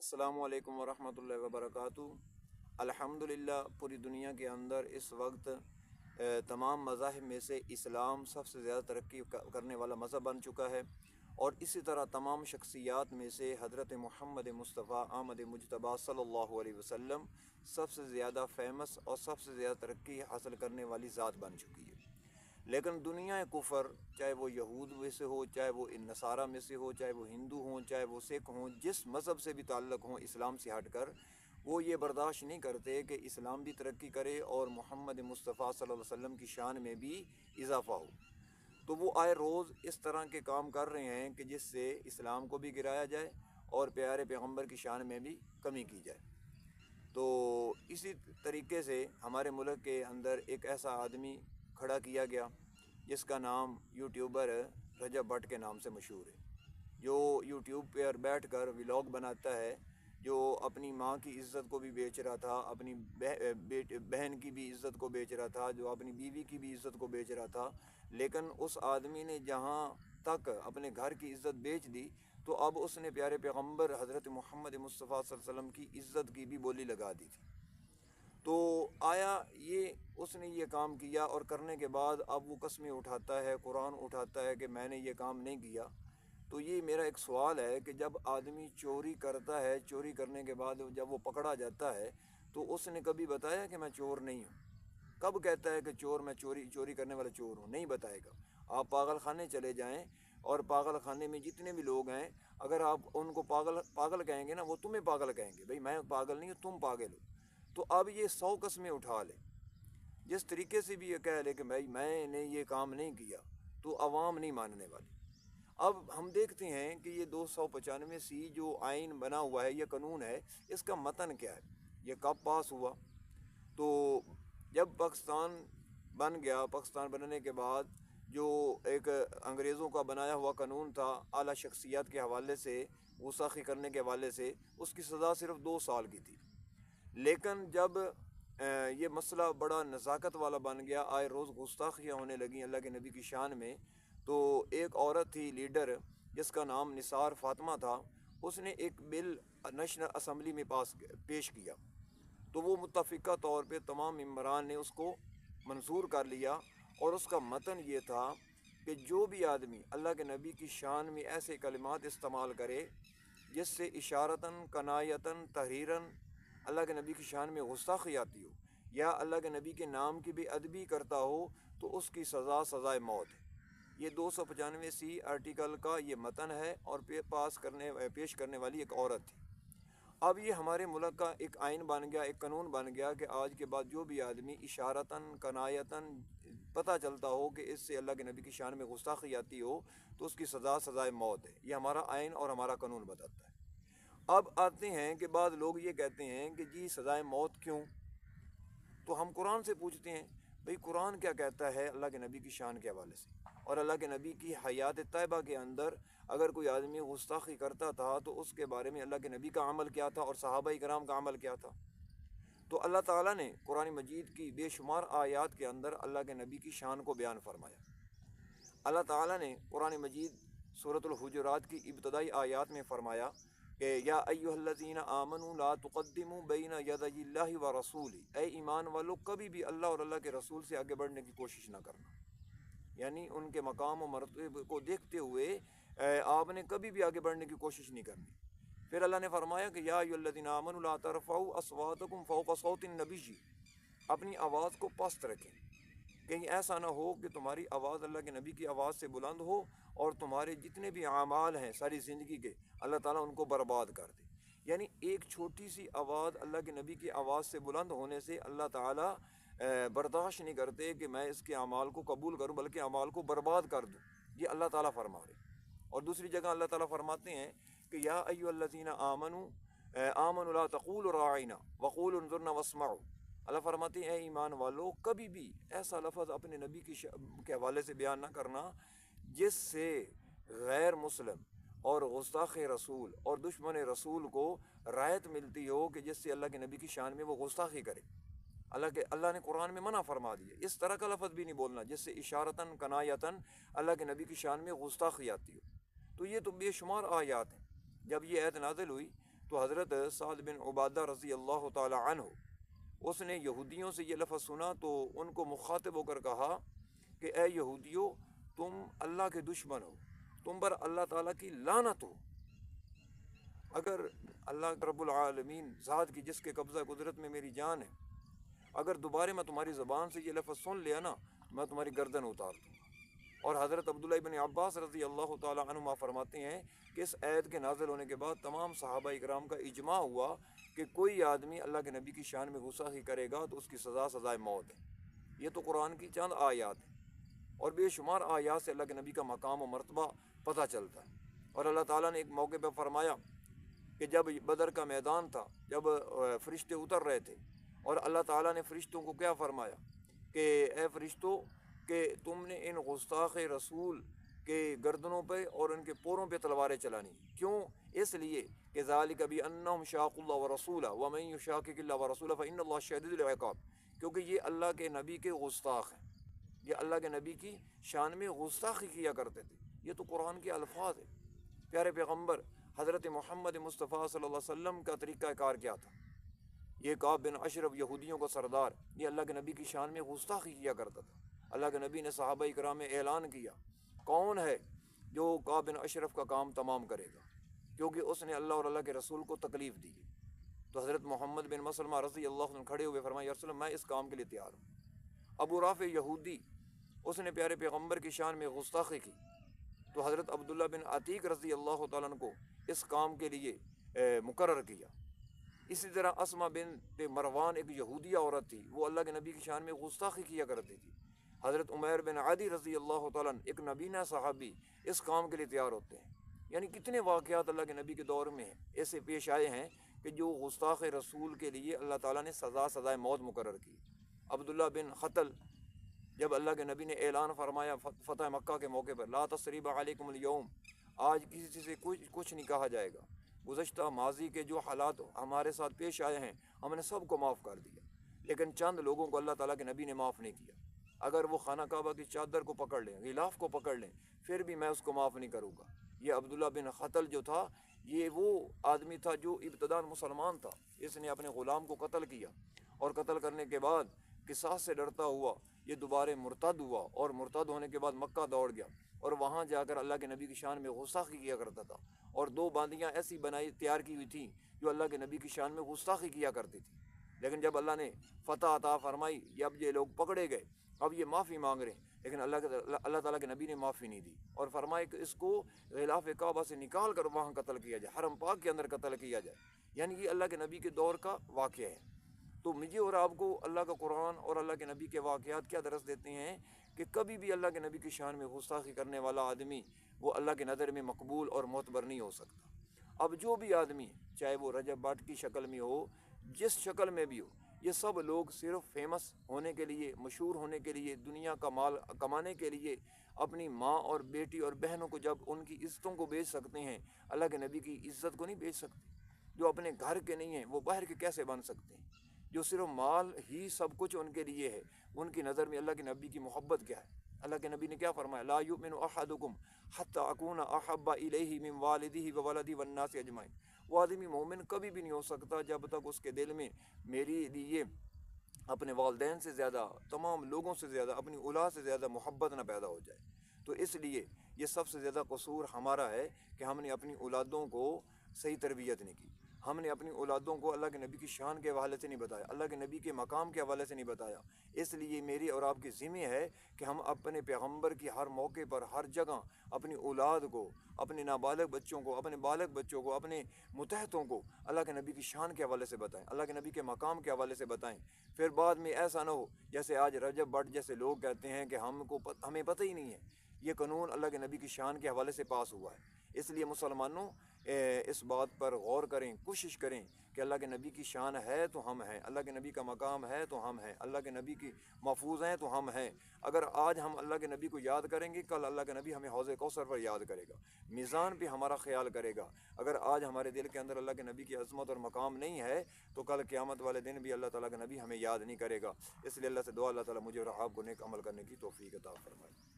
السلام علیکم ورحمۃ اللہ وبرکاتہ۔ الحمدللہ پوری دنیا کے اندر اس وقت تمام مذاہب میں سے اسلام سب سے زیادہ ترقی کرنے والا مذہب بن چکا ہے، اور اسی طرح تمام شخصیات میں سے حضرت محمد مصطفیٰ آمد مجتبیٰ صلی اللہ علیہ وسلم سب سے زیادہ فیمس اور سب سے زیادہ ترقی حاصل کرنے والی ذات بن چکی ہے۔ لیکن دنیا کفر، چاہے وہ یہود میں سے ہو، چاہے وہ نصارہ میں سے ہو، چاہے وہ ہندو ہوں، چاہے وہ سکھ ہوں، جس مذہب سے بھی تعلق ہوں اسلام سے ہٹ کر، وہ یہ برداشت نہیں کرتے کہ اسلام بھی ترقی کرے اور محمد مصطفیٰ صلی اللہ علیہ وسلم کی شان میں بھی اضافہ ہو۔ تو وہ آئے روز اس طرح کے کام کر رہے ہیں کہ جس سے اسلام کو بھی گرایا جائے اور پیارے پیغمبر کی شان میں بھی کمی کی جائے۔ تو اسی طریقے سے ہمارے ملک کے اندر ایک ایسا آدمی کھڑا کیا گیا جس کا نام یوٹیوبر رجب بھٹ کے نام سے مشہور ہے، جو یوٹیوب پر بیٹھ کر ولاگ بناتا ہے، جو اپنی ماں کی عزت کو بھی بیچ رہا تھا، اپنی بہن کی بھی عزت کو بیچ رہا تھا، جو اپنی بیوی کی بھی عزت کو بیچ رہا تھا۔ لیکن اس آدمی نے جہاں تک اپنے گھر کی عزت بیچ دی، تو اب اس نے پیارے پیغمبر حضرت محمد مصطفیٰ صلی اللہ علیہ وسلم کی عزت کی بھی بولی لگا دی تھی۔ تو آیا اس نے یہ کام کیا، اور کرنے کے بعد اب وہ قسمیں اٹھاتا ہے، قرآن اٹھاتا ہے کہ میں نے یہ کام نہیں کیا۔ تو یہ میرا ایک سوال ہے کہ جب آدمی چوری کرتا ہے، چوری کرنے کے بعد جب وہ پکڑا جاتا ہے، تو اس نے کبھی بتایا کہ میں چور نہیں ہوں؟ کب کہتا ہے کہ میں چوری کرنے والا چور ہوں؟ نہیں بتائے گا۔ آپ پاگل خانے چلے جائیں، اور پاگل خانے میں جتنے بھی لوگ ہیں، اگر آپ ان کو پاگل کہیں گے نا، وہ تمہیں پاگل کہیں گے، بھئی میں پاگل نہیں ہوں، تم پاگل ہو۔ تو اب یہ 100 قسمیں اٹھا لے، جس طریقے سے بھی یہ کہہ لے کہ بھائی میں نے یہ کام نہیں کیا، تو عوام نہیں ماننے والی۔ اب ہم دیکھتے ہیں کہ یہ 295 جو آئین بنا ہوا ہے، یہ قانون ہے، اس کا متن کیا ہے، یہ کب پاس ہوا؟ تو جب پاکستان بن گیا، پاکستان بننے کے بعد جو ایک انگریزوں کا بنایا ہوا قانون تھا اعلیٰ شخصیات کے حوالے سے، گستاخی کرنے کے حوالے سے، اس کی سزا صرف 2 سال کی تھی۔ لیکن جب یہ مسئلہ بڑا نزاکت والا بن گیا، آئے روز گستاخیاں ہونے لگیں اللہ کے نبی کی شان میں، تو ایک عورت تھی لیڈر، جس کا نام نثار فاطمہ تھا، اس نے ایک بل نیشنل اسمبلی میں پیش کیا۔ تو وہ متفقہ طور پہ تمام ممبران نے اس کو منظور کر لیا، اور اس کا متن یہ تھا کہ جو بھی آدمی اللہ کے نبی کی شان میں ایسے کلمات استعمال کرے جس سے اشارتاً، کنایتاً، تحریراً اللہ کے نبی کی شان میں گستاخی آتی ہو، یا اللہ کے نبی کے نام کی بے ادبی کرتا ہو، تو اس کی سزائے موت ہے۔ یہ 295 آرٹیکل کا یہ متن ہے، اور پیش کرنے والی ایک عورت تھی۔ اب یہ ہمارے ملک کا ایک آئین بن گیا، ایک قانون بن گیا کہ آج کے بعد جو بھی آدمی اشارتاً، کنایتاً پتہ چلتا ہو کہ اس سے اللہ کے نبی کی شان میں گستاخی آتی ہو، تو اس کی سزائے موت ہے۔ یہ ہمارا آئین اور ہمارا قانون بتاتا ہے۔ اب آتے ہیں کہ بعض لوگ یہ کہتے ہیں کہ جی سزائے موت کیوں؟ تو ہم قرآن سے پوچھتے ہیں، بھئی قرآن کیا کہتا ہے اللہ کے نبی کی شان کے حوالے سے، اور اللہ کے نبی کی حیات طیبہ کے اندر اگر کوئی آدمی گستاخی کرتا تھا تو اس کے بارے میں اللہ کے نبی کا عمل کیا تھا اور صحابہ کرام کا عمل کیا تھا؟ تو اللہ تعالیٰ نے قرآن مجید کی بے شمار آیات کے اندر اللہ کے نبی کی شان کو بیان فرمایا۔ اللہ تعالیٰ نے قرآن مجید سورۃ الحجرات کی ابتدائی آیات میں فرمایا کہ یا ایھا الذین آمنوا لا تقدموا بین یدی اللہ ورسولہ، اے ایمان والو کبھی بھی اللہ اور اللہ کے رسول سے آگے بڑھنے کی کوشش نہ کرنا، یعنی ان کے مقام و مرتبے کو دیکھتے ہوئے آپ نے کبھی بھی آگے بڑھنے کی کوشش نہیں کرنی۔ پھر اللہ نے فرمایا کہ یا ایھا الذین آمنوا لا ترفعوا اصواتکم فوق صوت النبی، اپنی آواز کو پست رکھیں، کہیں ایسا نہ ہو کہ تمہاری آواز اللہ کے نبی کی آواز سے بلند ہو، اور تمہارے جتنے بھی اعمال ہیں ساری زندگی کے، اللہ تعالیٰ ان کو برباد کر دے۔ یعنی ایک چھوٹی سی آواز اللہ کے نبی کی آواز سے بلند ہونے سے اللہ تعالیٰ برداشت نہیں کرتے کہ میں اس کے اعمال کو قبول کروں، بلکہ اعمال کو برباد کر دوں۔ یہ اللہ تعالیٰ فرما رہے۔ اور دوسری جگہ اللہ تعالیٰ فرماتے ہیں کہ یا ایھا الذین آمنوا لا تقولوا راعنا وقولوا انظرنا واسمعوا، اللہ فرماتے ہیں اے ایمان والو کبھی بھی ایسا لفظ اپنے نبی کے حوالے سے بیان نہ کرنا جس سے غیر مسلم اور گستاخ رسول اور دشمن رسول کو رعایت ملتی ہو کہ جس سے اللہ کے نبی کی شان میں وہ گستاخی کرے۔ اللہ نے قرآن میں منع فرما دیا، اس طرح کا لفظ بھی نہیں بولنا جس سے اشارتاً، کنایتاً اللہ کے نبی کی شان میں گستاخی آتی ہو۔ تو یہ تو بے شمار آیات ہیں۔ جب یہ آیت نازل ہوئی تو حضرت سعد بن عبادہ رضی اللہ تعالی عنہ اس نے یہودیوں سے یہ لفظ سنا تو ان کو مخاطب ہو کر کہا کہ اے یہودیو، تم اللہ کے دشمن ہو، تم پر اللہ تعالیٰ کی لعنت ہو۔ اگر اللہ رب العالمین ذات کی جس کے قبضہ قدرت میں میری جان ہے، اگر دوبارہ میں تمہاری زبان سے یہ لفظ سن لیا نا، میں تمہاری گردن اتار دوں گا۔ اور حضرت عبداللہ ابن عباس رضی اللہ تعالی عنہما فرماتے ہیں کہ اس آیت کے نازل ہونے کے بعد تمام صحابہ اکرام کا اجماع ہوا کہ کوئی آدمی اللہ کے نبی کی شان میں گستاخی کرے گا تو اس کی سزا سزائے موت ہے۔ یہ تو قرآن کی چند آیات ہیں، اور بے شمار آیات سے اللہ کے نبی کا مقام و مرتبہ پتہ چلتا ہے۔ اور اللہ تعالیٰ نے ایک موقع پہ فرمایا کہ جب بدر کا میدان تھا، جب فرشتے اتر رہے تھے، اور اللہ تعالیٰ نے فرشتوں کو کیا فرمایا کہ اے فرشتوں، کہ تم نے ان گستاخ رسول کے گردنوں پہ اور ان کے پوروں پہ تلواریں چلانی۔ کیوں؟ اس لیے کہ ذالک بانہم شاقوا اللہ ورسولہ ومن یشاقق اللہ ورسولہ فان اللہ شدید العقاب، کیونکہ یہ اللہ کے نبی کے گستاخ ہیں، یہ اللہ کے نبی کی شان میں گستاخی کیا کرتے تھے۔ یہ تو قرآن کے الفاظ ہیں۔ پیارے پیغمبر حضرت محمد مصطفیٰ صلی اللہ علیہ وسلم کا طریقہ کار کیا تھا؟ یہ کعب بن اشرف، یہودیوں کا سردار، یہ اللہ کے نبی کی شان میں گستاخی کیا کرتا تھا۔ اللہ کے نبی نے صحابہ اکرام میں اعلان کیا، کون ہے جو کعب بن اشرف کا کام تمام کرے گا، کیونکہ اس نے اللہ اور اللہ کے رسول کو تکلیف دی ہے۔ تو حضرت محمد بن مسلمہ رضی اللہ عنہ کھڑے ہوئے فرمایا، یا رسول اللہ، میں اس کام کے لیے تیار ہوں۔ ابو رافع یہودی، اس نے پیارے پیغمبر کی شان میں گستاخی کی، تو حضرت عبداللہ بن عتیق رضی اللہ تعالیٰ عنہ کو اس کام کے لیے مقرر کیا۔ اسی طرح اسماء بنت مروان ایک یہودیہ عورت تھی، وہ اللہ کے نبی کی شان میں گستاخی کیا کرتی تھی۔ حضرت عمیر بن عدی رضی اللہ تعالیٰ عنہ ایک نبینہ صحابی اس کام کے لیے تیار ہوتے ہیں۔ یعنی کتنے واقعات اللہ کے نبی کے دور میں ایسے پیش آئے ہیں کہ جو گستاخ رسول کے لیے اللہ تعالیٰ نے سزائے موت مقرر کی۔ عبداللہ بن خطل، جب اللہ کے نبی نے اعلان فرمایا فتح مکہ کے موقع پر، لا تثریب علیکم اليوم، آج کسی سے کچھ نہیں کہا جائے گا، گزشتہ ماضی کے جو حالات ہمارے ساتھ پیش آئے ہیں ہم نے سب کو معاف کر دیا، لیکن چند لوگوں کو اللہ تعالیٰ کے نبی نے معاف نہیں کیا۔ اگر وہ خانہ کعبہ کی چادر کو پکڑ لیں، غلاف کو پکڑ لیں، پھر بھی میں اس کو معاف نہیں کروں گا۔ یہ عبداللہ بن خطل جو تھا، یہ وہ آدمی تھا جو ابتداء مسلمان تھا، اس نے اپنے غلام کو قتل کیا، اور قتل کرنے کے بعد قصاص سے ڈرتا ہوا یہ دوبارہ مرتد ہوا، اور مرتد ہونے کے بعد مکہ دوڑ گیا، اور وہاں جا کر اللہ کے نبی کی شان میں گستاخی کیا کرتا تھا، اور 2 باندیاں ایسی تیار کی ہوئی تھیں جو اللہ کے نبی کی شان میں گستاخی کیا کرتی تھی۔ لیکن جب اللہ نے فتح عطا فرمائی، اب یہ لوگ پکڑے گئے، اب یہ معافی مانگ رہے ہیں، لیکن اللہ تعالیٰ کے نبی نے معافی نہیں دی، اور فرمایا کہ اس کو غلاف کعبہ سے نکال کر وہاں قتل کیا جائے، حرم پاک کے اندر قتل کیا جائے۔ یعنی یہ اللہ کے نبی کے دور کا واقعہ ہے۔ تو مجھے اور آپ کو اللہ کا قرآن اور اللہ کے نبی کے واقعات کیا درس دیتے ہیں کہ کبھی بھی اللہ کے نبی کی شان میں گستاخی کرنے والا آدمی وہ اللہ کے نظر میں مقبول اور معتبر نہیں ہو سکتا۔ اب جو بھی آدمی، چاہے وہ رجب بٹ کی شکل میں ہو، جس شکل میں بھی ہو، یہ سب لوگ صرف فیمس ہونے کے لیے، مشہور ہونے کے لیے، دنیا کا مال کمانے کے لیے اپنی ماں اور بیٹی اور بہنوں کو، جب ان کی عزتوں کو بیچ سکتے ہیں، اللہ کے نبی کی عزت کو نہیں بیچ سکتے۔ جو اپنے گھر کے نہیں ہیں وہ باہر کے کیسے بن سکتے ہیں؟ جو صرف مال ہی سب کچھ ان کے لیے ہے، ان کی نظر میں اللہ کے نبی کی محبت کیا ہے؟ اللہ کے نبی نے کیا فرمایا؟ لا یؤمن احدکم حتی اکون احب الیہ من والدہ وولدہ والناس اجمعین۔ وہ آدمی مومن کبھی بھی نہیں ہو سکتا جب تک اس کے دل میں میری لیے اپنے والدین سے زیادہ، تمام لوگوں سے زیادہ، اپنی اولاد سے زیادہ محبت نہ پیدا ہو جائے۔ تو اس لیے یہ سب سے زیادہ قصور ہمارا ہے کہ ہم نے اپنی اولادوں کو صحیح تربیت نہیں کی، ہم نے اپنی اولادوں کو اللہ کے نبی کی شان کے حوالے سے نہیں بتایا، اللہ کے نبی کے مقام کے حوالے سے نہیں بتایا۔ اس لیے میری اور آپ کی ذمہ ہے کہ ہم اپنے پیغمبر کی ہر موقع پر، ہر جگہ اپنی اولاد کو، اپنے نابالغ بچوں کو، اپنے بالغ بچوں کو، اپنے متحدوں کو اللہ کے نبی کی شان کے حوالے سے بتائیں، اللہ کے نبی کے مقام کے حوالے سے بتائیں۔ پھر بعد میں ایسا نہ ہو جیسے آج رجب بٹ جیسے لوگ کہتے ہیں کہ ہمیں پتہ ہی نہیں ہے۔ یہ قانون اللہ کے نبی کی شان کے حوالے سے پاس ہوا ہے۔ اس لیے مسلمانوں اس بات پر غور کریں، کوشش کریں کہ اللہ کے نبی کی شان ہے تو ہم ہیں، اللہ کے نبی کا مقام ہے تو ہم ہیں، اللہ کے نبی کی محفوظ ہیں تو ہم ہیں۔ اگر آج ہم اللہ کے نبی کو یاد کریں گے، کل اللہ کے نبی ہمیں حوض کوثر پر یاد کرے گا، میزان پہ ہمارا خیال کرے گا۔ اگر آج ہمارے دل کے اندر اللہ کے نبی کی عظمت اور مقام نہیں ہے تو کل قیامت والے دن بھی اللہ تعالیٰ کا نبی ہمیں یاد نہیں کرے گا۔ اس لیے اللہ سے دعا، اللہ تعالیٰ مجھے اور آپ کو نیک عمل کرنے کی توفیق عطا فرمائے۔